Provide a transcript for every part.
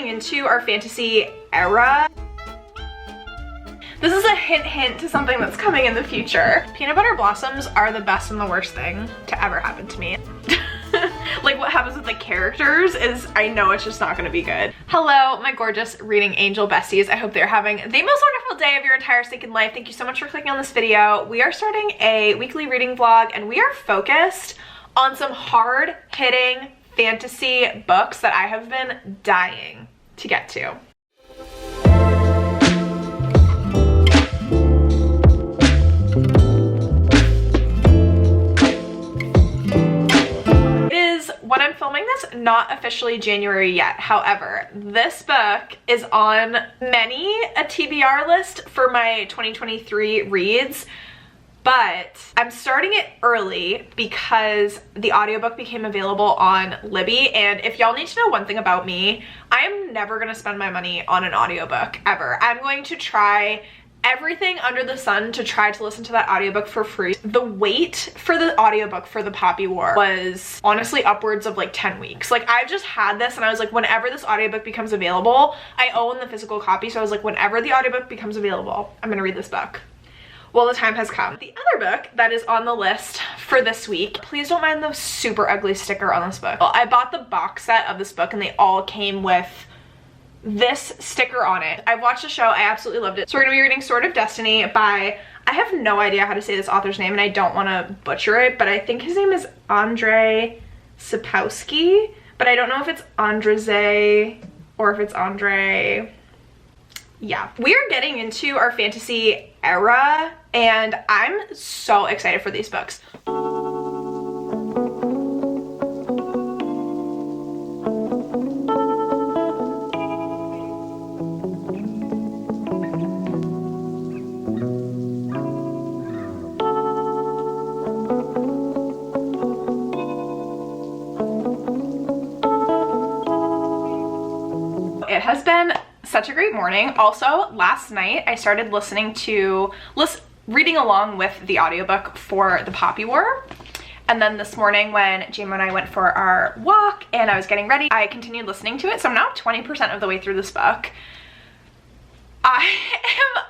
into our fantasy era. This is a hint to something that's coming in the future. Peanut butter blossoms are the best and the worst thing to ever happen to me. Like what happens with the characters is, I know it's just not gonna be good. Hello, my gorgeous reading angel besties. I hope they're having the most wonderful day of your entire stinking life. Thank you so much for clicking on this video. We are starting a weekly reading vlog and we are focused on some hard-hitting fantasy books that I have been dying to get to. When I'm filming this, not officially January yet. However, this book is on many a TBR list for my 2023 reads, but I'm starting it early because the audiobook became available on Libby. And if y'all need to know one thing about me, I am never gonna spend my money on an audiobook ever. I'm going to try everything under the sun to try to listen to that audiobook for free. The wait for the audiobook for The Poppy War was honestly upwards of like 10 weeks. Like I've just had this and I was like, whenever this audiobook becomes available, I own the physical copy, so I was like, whenever the audiobook becomes available, I'm gonna read this book. Well, the time has come. The other book that is on the list for this week, please don't mind the super ugly sticker on this book. Well, I bought the box set of this book and they all came with this sticker on it. I've watched the show, I absolutely loved it. So we're gonna be reading Sword of Destiny by, I have no idea how to say this author's name and I don't wanna butcher it, but I think his name is Andrzej Sapkowski, but I don't know if it's Andrzej or if it's Andre. Yeah, we are getting into our fantasy era and I'm so excited for these books. It has been such a great morning. Also, last night I started reading along with the audiobook for The Poppy War. And then this morning when JMO and I went for our walk and I was getting ready, I continued listening to it. So I'm now 20% of the way through this book. I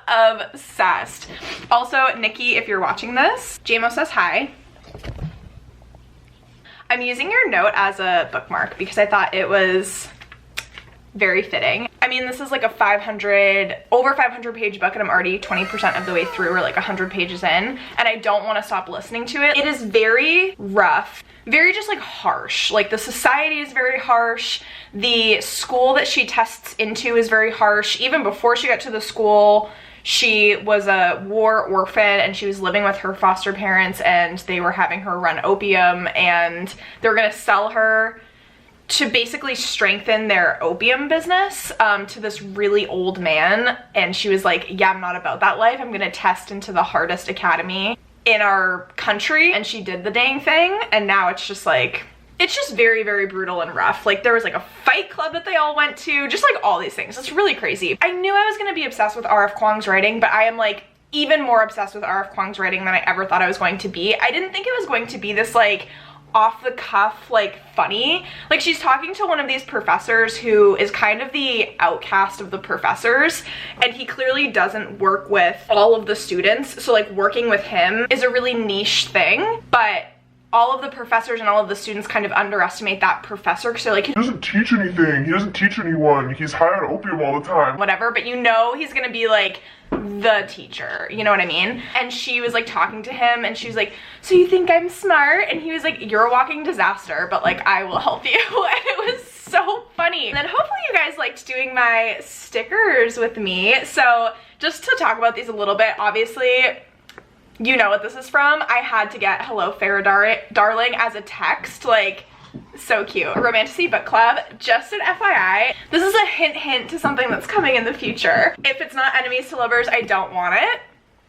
am obsessed. Also, Nikki, if you're watching this, JMO says hi. I'm using your note as a bookmark because I thought it was very fitting. I mean, this is like a over 500 page book and I'm already 20% of the way through, or like 100 pages in, and I don't want to stop listening to it. It is very rough, very just like harsh. Like the society is very harsh. The school that she tests into is very harsh. Even before she got to the school, she was a war orphan and she was living with her foster parents and they were having her run opium and they were gonna sell her to basically strengthen their opium business to this really old man. And she was like, yeah, I'm not about that life. I'm gonna test into the hardest academy in our country. And she did the dang thing. And now it's just like, it's just very, very brutal and rough. Like there was like a fight club that they all went to, just like all these things. It's really crazy. I knew I was gonna be obsessed with R.F. Kuang's writing, but I am like even more obsessed with R.F. Kuang's writing than I ever thought I was going to be. I didn't think it was going to be this like off the cuff, like funny. Like she's talking to one of these professors who is kind of the outcast of the professors, and he clearly doesn't work with all of the students. So like working with him is a really niche thing, but all of the professors and all of the students kind of underestimate that professor because they're like, he doesn't teach anything, he doesn't teach anyone, he's high on opium all the time. Whatever, but you know he's gonna be like the teacher, you know what I mean? And she was like talking to him and she was like, so you think I'm smart? And he was like, you're a walking disaster, but like I will help you. And it was so funny. And then hopefully you guys liked doing my stickers with me. So just to talk about these a little bit, obviously you know what this is from. I had to get Hello Farrah Darling as a text, like so cute. Romantasy Book Club, just an FYI. This is a hint to something that's coming in the future. If it's not enemies to lovers, I don't want it.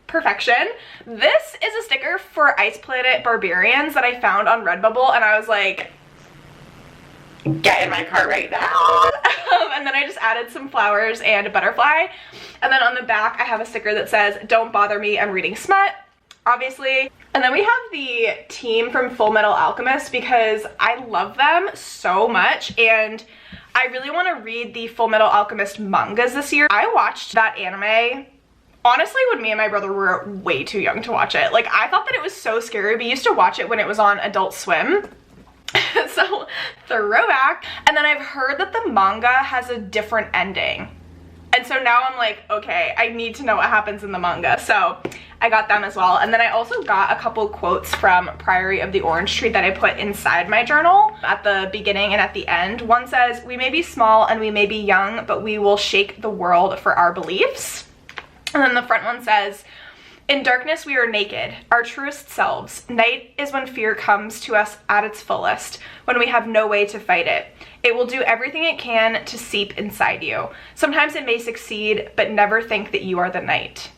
Perfection. This is a sticker for Ice Planet Barbarians that I found on Redbubble and I was like, get in my car right now. And then I just added some flowers and a butterfly. And then on the back I have a sticker that says, don't bother me, I'm reading smut. Obviously. And then we have the team from Full Metal Alchemist because I love them so much and I really want to read the Full Metal Alchemist mangas this year. I watched that anime honestly when me and my brother were way too young to watch it. Like, I thought that it was so scary. We used to watch it when it was on Adult Swim. So, throwback. And then I've heard that the manga has a different ending. And so now I'm like, okay, I need to know what happens in the manga. So I got them as well. And then I also got a couple quotes from Priory of the Orange Tree that I put inside my journal at the beginning and at the end. One says, "We may be small and we may be young, but we will shake the world for our beliefs." And then the front one says, "In darkness we are naked, our truest selves. Night is when fear comes to us at its fullest, when we have no way to fight it. It will do everything it can to seep inside you. Sometimes it may succeed, but never think that you are the night."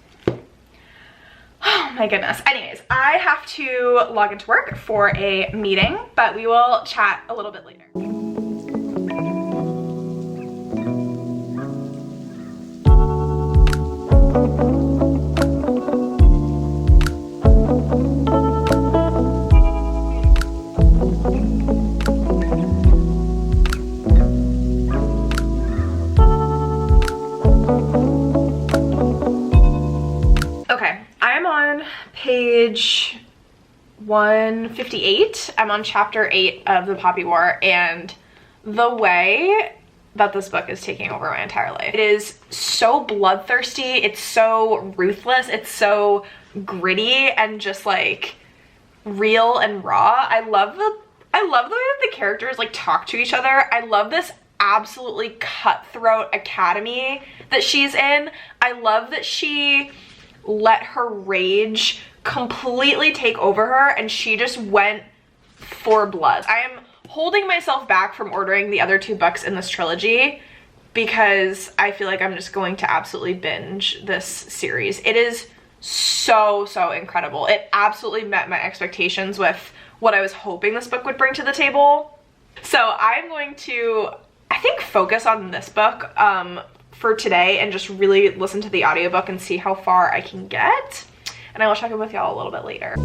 Oh my goodness. Anyways, I have to log into work for a meeting, but we will chat a little bit later. Page 158. I'm on chapter 8 of The Poppy War, and the way that this book is taking over my entire life. It is so bloodthirsty, it's so ruthless, it's so gritty and just like real and raw. I love the way that the characters like talk to each other. I love this absolutely cutthroat academy that she's in. I love that she let her rage completely take over her and she just went for blood. I am holding myself back from ordering the other 2 books in this trilogy because I feel like I'm just going to absolutely binge this series. It is so incredible. It absolutely met my expectations with what I was hoping this book would bring to the table. So I'm going to, I think, focus on this book for today and just really listen to the audiobook and see how far I can get. And I will check in with y'all a little bit later.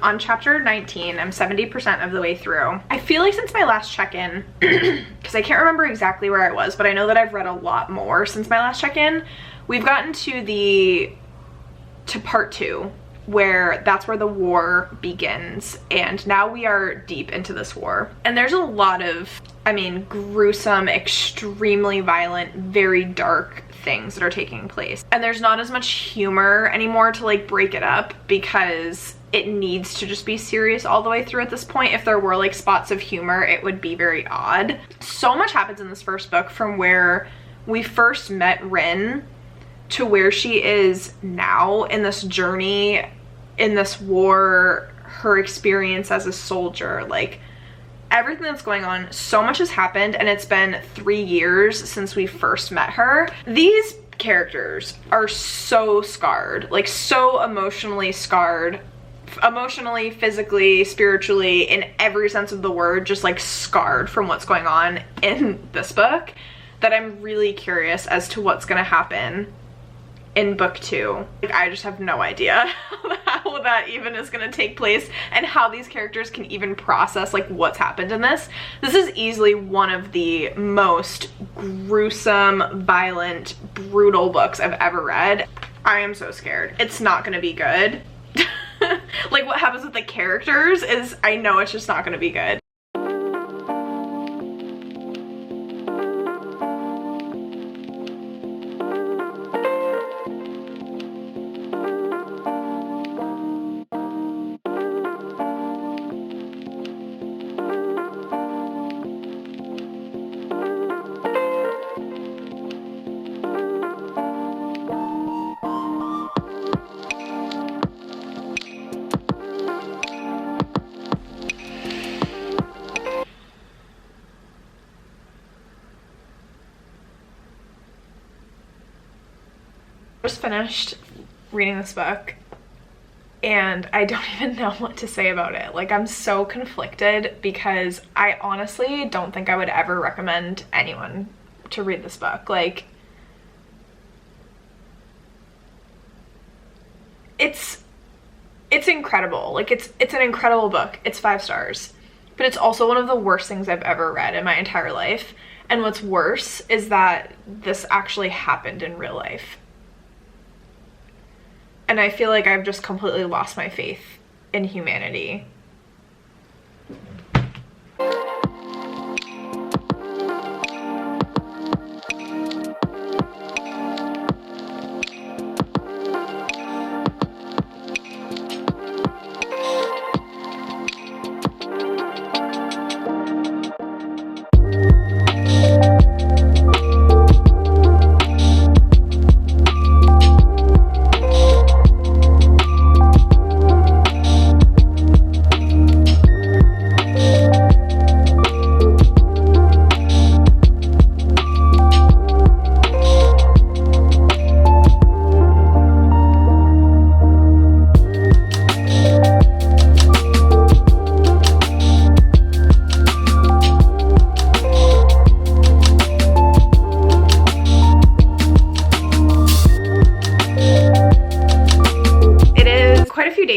On chapter 19, I'm 70% of the way through. I feel like since my last check-in, because I can't remember exactly where I was, but I know that I've read a lot more since my last check-in, we've gotten to part 2, where that's where the war begins, and now we are deep into this war. And there's a lot of, I mean, gruesome, extremely violent, very dark things that are taking place. And there's not as much humor anymore to like break it up because it needs to just be serious all the way through at this point. If there were like spots of humor, it would be very odd. So much happens in this first book from where we first met Rin to where she is now in this journey, in this war, her experience as a soldier, like everything that's going on. So much has happened, and it's been 3 years since we first met her. These characters are so scarred, like so emotionally scarred, emotionally, physically, spiritually, in every sense of the word, just like scarred from what's going on in this book, that I'm really curious as to what's gonna happen in book 2. Like, I just have no idea how that even is gonna take place and how these characters can even process like what's happened in this. This is easily one of the most gruesome, violent, brutal books I've ever read. I am so scared. It's not gonna be good. Like, what happens with the characters is, I know it's just not gonna be good. just finished reading this book and I don't even know what to say about it. Like, I'm so conflicted because I honestly don't think I would ever recommend anyone to read this book. Like, it's incredible. Like, it's an incredible book. It's 5 stars. But it's also one of the worst things I've ever read in my entire life. And what's worse is that this actually happened in real life. And I feel like I've just completely lost my faith in humanity.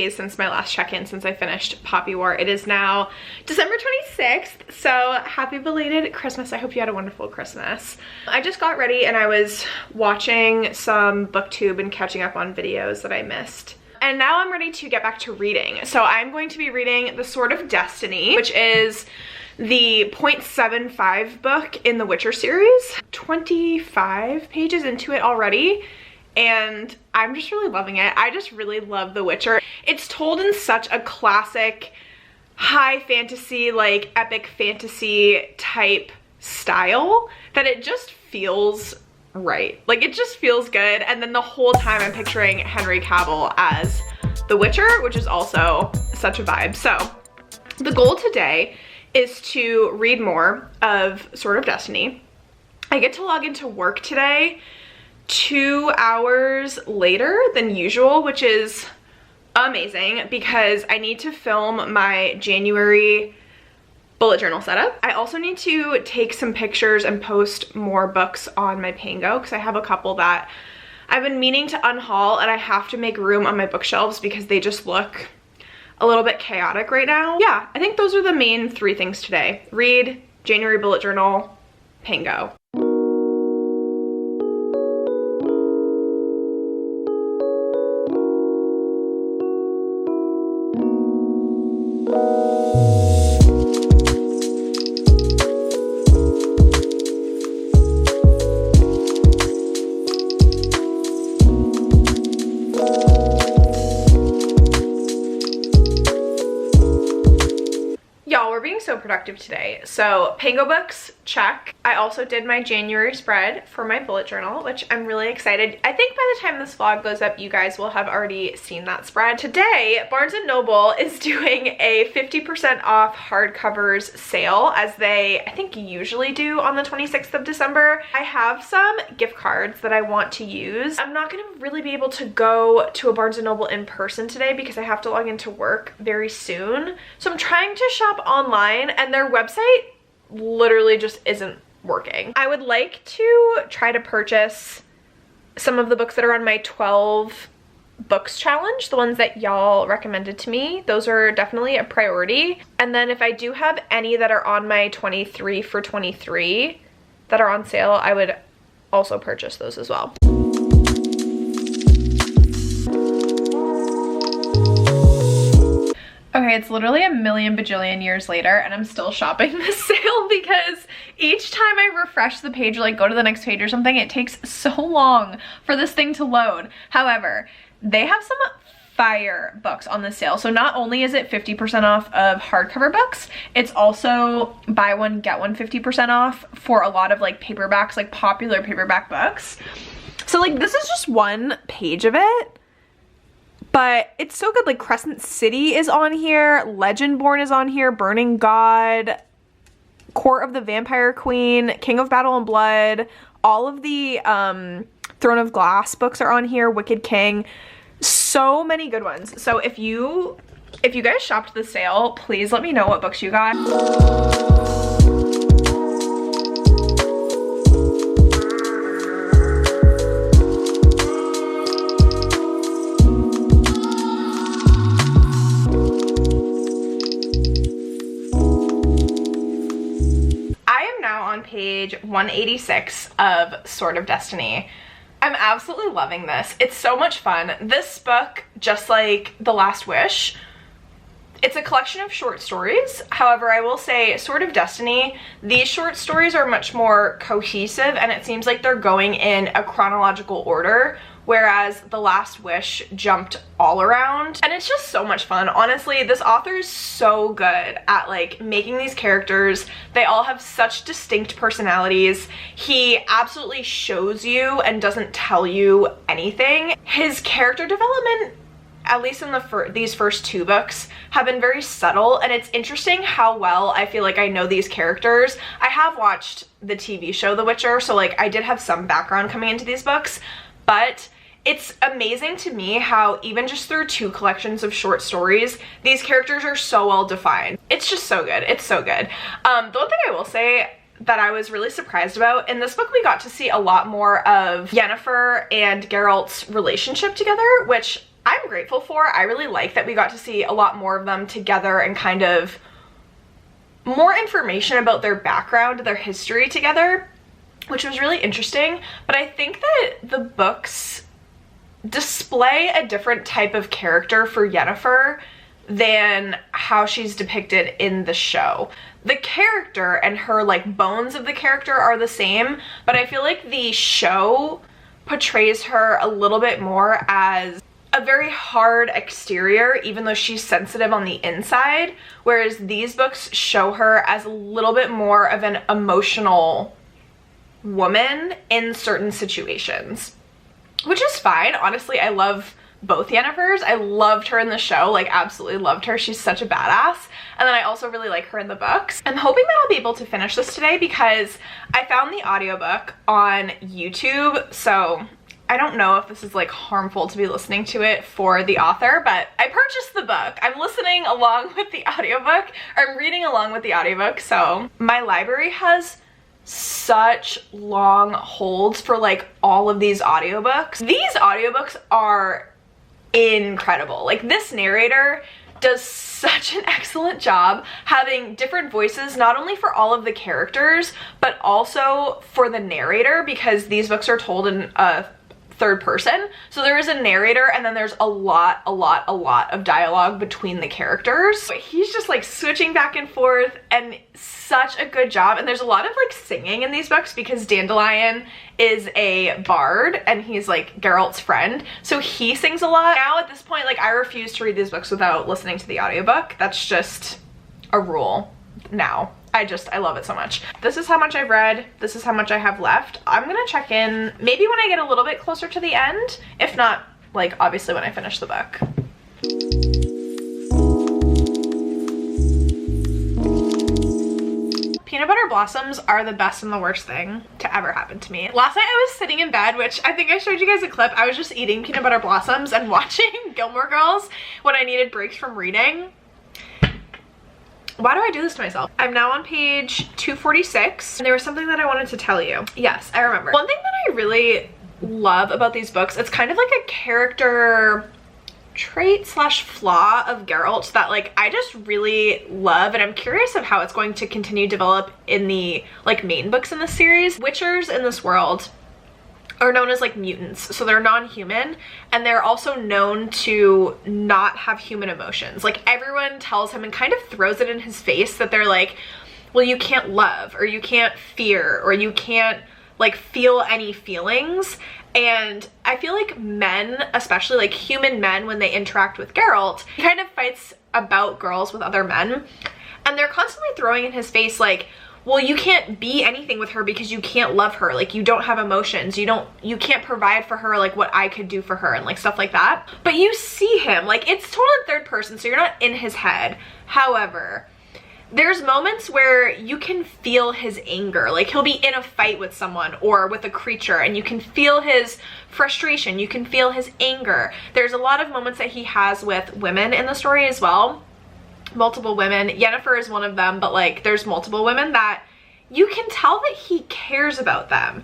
Since my last check-in, since I finished Poppy War. It is now December 26th, so happy belated Christmas. I hope you had a wonderful Christmas. I just got ready and I was watching some booktube and catching up on videos that I missed. And now I'm ready to get back to reading. So I'm going to be reading The Sword of Destiny, which is the 0.75 book in the Witcher series. 25 pages into it already, and I'm just really loving it. I just really love The Witcher. It's told in such a classic high fantasy, like epic fantasy type style that it just feels right. Like, it just feels good. And then the whole time I'm picturing Henry Cavill as The Witcher, which is also such a vibe. So the goal today is to read more of Sword of Destiny. I get to log into work today 2 hours later than usual, which is amazing because I need to film my January bullet journal setup. I also need to take some pictures and post more books on my Pango because I have a couple that I've been meaning to unhaul, and I have to make room on my bookshelves because they just look a little bit chaotic right now. Yeah, I think those are the main 3 things today. Read, January bullet journal, Pango. So productive today. So Pango books, check. I also did my January spread for my bullet journal, which I'm really excited. I think by the time this vlog goes up, you guys will have already seen that spread. Today, Barnes & Noble is doing a 50% off hardcovers sale, as they, I think, usually do on the 26th of December. I have some gift cards that I want to use. I'm not gonna really be able to go to a Barnes & Noble in person today because I have to log into work very soon. So I'm trying to shop online, and their website literally just isn't working. I would like to try to purchase some of the books that are on my 12 books challenge, the ones that y'all recommended to me. Those are definitely a priority. And then if I do have any that are on my 23 for 23 that are on sale, I would also purchase those as well. Okay, it's literally a million bajillion years later and I'm still shopping this sale because each time I refresh the page or like go to the next page or something, it takes so long for this thing to load. However, they have some fire books on the sale. So not only is it 50% off of hardcover books, it's also buy one, get one 50% off for a lot of like paperbacks, like popular paperback books. So like this is just one page of it. But it's so good. Like Crescent City is on here, Legendborn is on here, Burning God, Court of the Vampire Queen, King of Battle and Blood, all of the Throne of Glass books are on here, Wicked King, so many good ones. So if you guys shopped the sale, please let me know what books you got. Page 186 of Sword of Destiny. I'm absolutely loving this. It's so much fun. This book, just like The Last Wish, it's a collection of short stories. However, I will say Sword of Destiny, these short stories are much more cohesive and it seems like they're going in a chronological order, whereas The Last Wish jumped all around. And it's just so much fun. Honestly, this author is so good at like making these characters. They all have such distinct personalities. He absolutely shows you and doesn't tell you anything. His character development, at least in these first two books, have been very subtle, and it's interesting how well I feel like I know these characters. I have watched the TV show The Witcher, so like I did have some background coming into these books, but it's amazing to me how even just through two collections of short stories, these characters are so well defined. It's just so good. It's so good. The one thing I will say that I was really surprised about, in this book we got to see a lot more of Yennefer and Geralt's relationship together, which I'm grateful for. I really like that we got to see a lot more of them together and kind of more information about their background, their history together, which was really interesting. But I think that the books display a different type of character for Yennefer than how she's depicted in the show. The character and her like bones of the character are the same, but I feel like the show portrays her a little bit more as a very hard exterior, even though she's sensitive on the inside, whereas these books show her as a little bit more of an emotional woman in certain situations, which is fine. Honestly, I love both Yennefers. I loved her in the show, like absolutely loved her. She's such a badass. And then I also really like her in the books. I'm hoping that I'll be able to finish this today because I found the audiobook on YouTube, so I don't know if this is like harmful to be listening to it for the author, but I purchased the book. I'm listening along with the audiobook, or I'm reading along with the audiobook. So my library has such long holds for like all of these audiobooks. These audiobooks are incredible. Like this narrator does such an excellent job having different voices, not only for all of the characters, but also for the narrator, because these books are told in a third person. So there is a narrator and then there's a lot of dialogue between the characters. But he's just like switching back and forth, and such a good job. And there's a lot of like singing in these books because Dandelion is a bard and he's like Geralt's friend. So he sings a lot. Now at this point, like I refuse to read these books without listening to the audiobook. That's just a rule now. I love it so much. This is how much I've read. This is how much I have left. I'm gonna check in maybe when I get a little bit closer to the end. If not, like obviously when I finish the book. Peanut butter blossoms are the best and the worst thing to ever happen to me. Last night I was sitting in bed, which I think I showed you guys a clip. I was just eating peanut butter blossoms and watching Gilmore Girls when I needed breaks from reading. Why do I do this to myself? I'm now on page 246, and there was something that I wanted to tell you. Yes, I remember. One thing that I really love about these books, it's kind of like a character trait slash flaw of Geralt that like I just really love, and I'm curious of how it's going to continue to develop in the like main books in this series. Witchers in this world are known as like mutants, so they're non-human, and they're also known to not have human emotions. Like everyone tells him and kind of throws it in his face that they're like, well, you can't love, or you can't fear, or you can't like feel any feelings. And I feel like men, especially like human men, when they interact with Geralt, he kind of fights about girls with other men, and they're constantly throwing in his face like, well, you can't be anything with her because you can't love her. Like you don't have emotions. You can't provide for her like what I could do for her and like stuff like that. But you see him, like it's totally third person, so you're not in his head. However, there's moments where you can feel his anger. Like he'll be in a fight with someone or with a creature and you can feel his frustration, you can feel his anger. There's a lot of moments that he has with women in the story as well. Multiple women. Yennefer is one of them, but like there's multiple women that you can tell that he cares about them.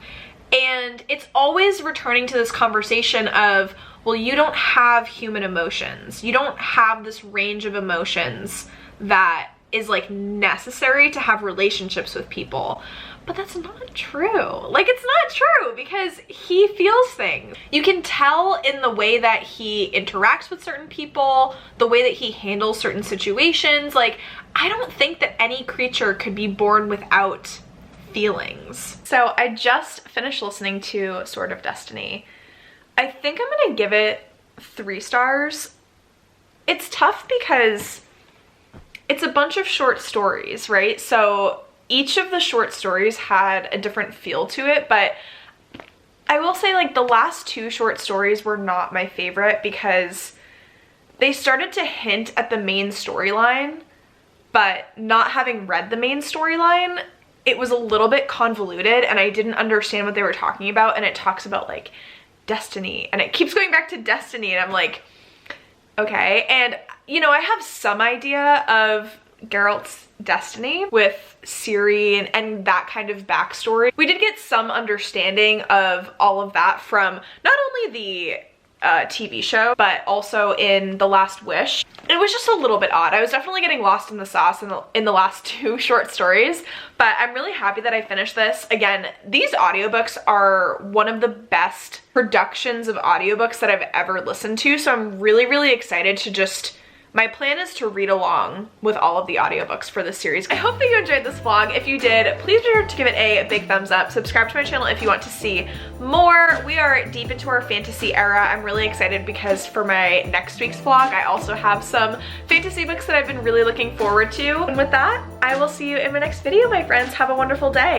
And it's always returning to this conversation of, well, you don't have human emotions. You don't have this range of emotions that is like necessary to have relationships with people. But that's not true. Like, it's not true because he feels things. You can tell in the way that he interacts with certain people, the way that he handles certain situations. Like, I don't think that any creature could be born without feelings. So I just finished listening to Sword of Destiny. I think I'm gonna give it 3 stars. It's tough because it's a bunch of short stories, right? So each of the short stories had a different feel to it, but I will say like the last 2 short stories were not my favorite because they started to hint at the main storyline, but not having read the main storyline, it was a little bit convoluted and I didn't understand what they were talking about. And it talks about like destiny and it keeps going back to destiny and I'm like, okay. And you know, I have some idea of Geralt's destiny with Ciri and that kind of backstory. We did get some understanding of all of that from not only the TV show, but also in The Last Wish. It was just a little bit odd. I was definitely getting lost in the sauce in the last 2 short stories, but I'm really happy that I finished this. Again, these audiobooks are one of the best productions of audiobooks that I've ever listened to, so I'm really, really excited to just... My plan is to read along with all of the audiobooks for this series. I hope that you enjoyed this vlog. If you did, please be sure to give it a big thumbs up. Subscribe to my channel if you want to see more. We are deep into our fantasy era. I'm really excited because for my next week's vlog, I also have some fantasy books that I've been really looking forward to. And with that, I will see you in my next video, my friends. Have a wonderful day.